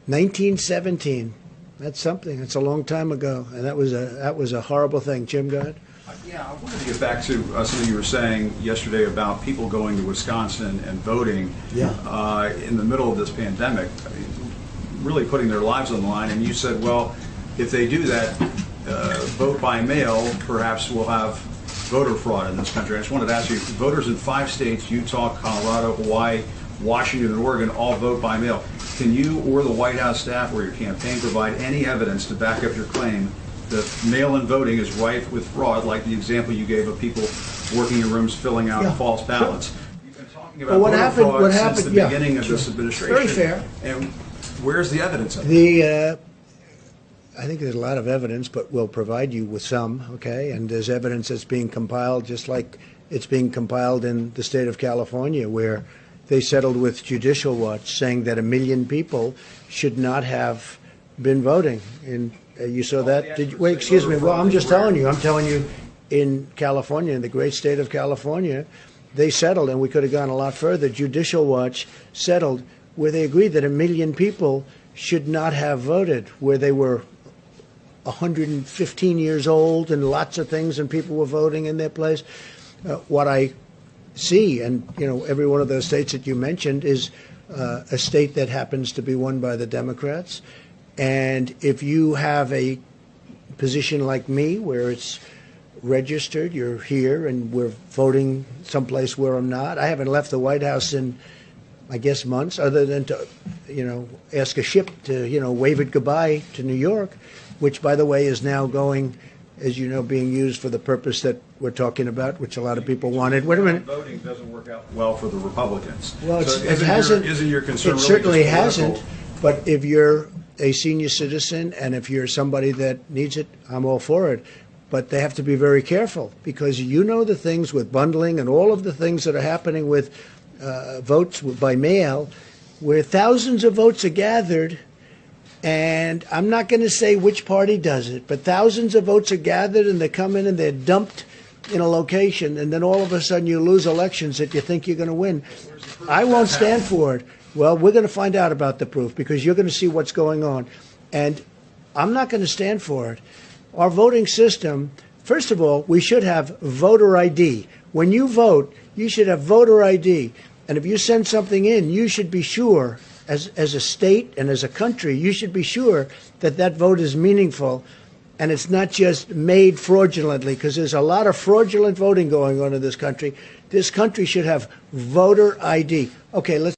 1917. That's something. That's a long time ago, and that was a horrible thing. Jim, go ahead. Yeah, I wanted to get back to something you were saying yesterday about people going to Wisconsin and voting in the middle of this pandemic, really putting their lives on the line. And you said, well, if they do that, vote by mail, perhaps we'll have voter fraud in this country. I just wanted to ask you, voters in 5 states, Utah, Colorado, Hawaii, Washington, and Oregon, all vote by mail. Can you or the White House staff or your campaign provide any evidence to back up your claim that mail-in voting is rife with fraud, like the example you gave of people working in rooms filling out false ballots? You've been talking about voter fraud since the beginning of this administration. Very fair. And where's the evidence of it? I think there's a lot of evidence, but we'll provide you with some, okay? And there's evidence that's being compiled, just like it's being compiled in the state of California, where they settled with Judicial Watch, saying that 1 million people should not have been voting. And you saw that? Did you, wait, excuse me. Well, I'm just telling you. I'm telling you, in California, in the great state of California, they settled, and we could have gone a lot further. Judicial Watch settled where they agreed that 1 million people should not have voted, where they were 115 years old and lots of things, and people were voting in their place. What I see, and every one of those states that you mentioned is a state that happens to be won by the Democrats. And if you have a position like me, where it's registered, you're here, and we're voting someplace where I'm not. I haven't left the White House in, I guess, months, other than to, ask a ship to, wave it goodbye to New York, which, by the way, is now going, as you know, being used for the purpose that we're talking about, which a lot of people wanted. Wait a minute. Voting doesn't work out well for the Republicans. Well, so it hasn't. Isn't your concern it really certainly just political? hasn't. But if you're a senior citizen and if you're somebody that needs it, I'm all for it. But they have to be very careful, because the things with bundling and all of the things that are happening with votes by mail, where thousands of votes are gathered. And I'm not going to say which party does it, but thousands of votes are gathered, and they come in and they're dumped in a location, and then all of a sudden you lose elections that you think you're going to win. I won't stand for it. Well, we're going to find out about the proof, because you're going to see what's going on. And I'm not going to stand for it. Our voting system, first of all, we should have voter ID. When you vote, you should have voter ID. And if you send something in, you should be sure, as a state and as a country, you should be sure that that vote is meaningful and it's not just made fraudulently, because there's a lot of fraudulent voting going on in this country. This country should have voter ID. Okay, let's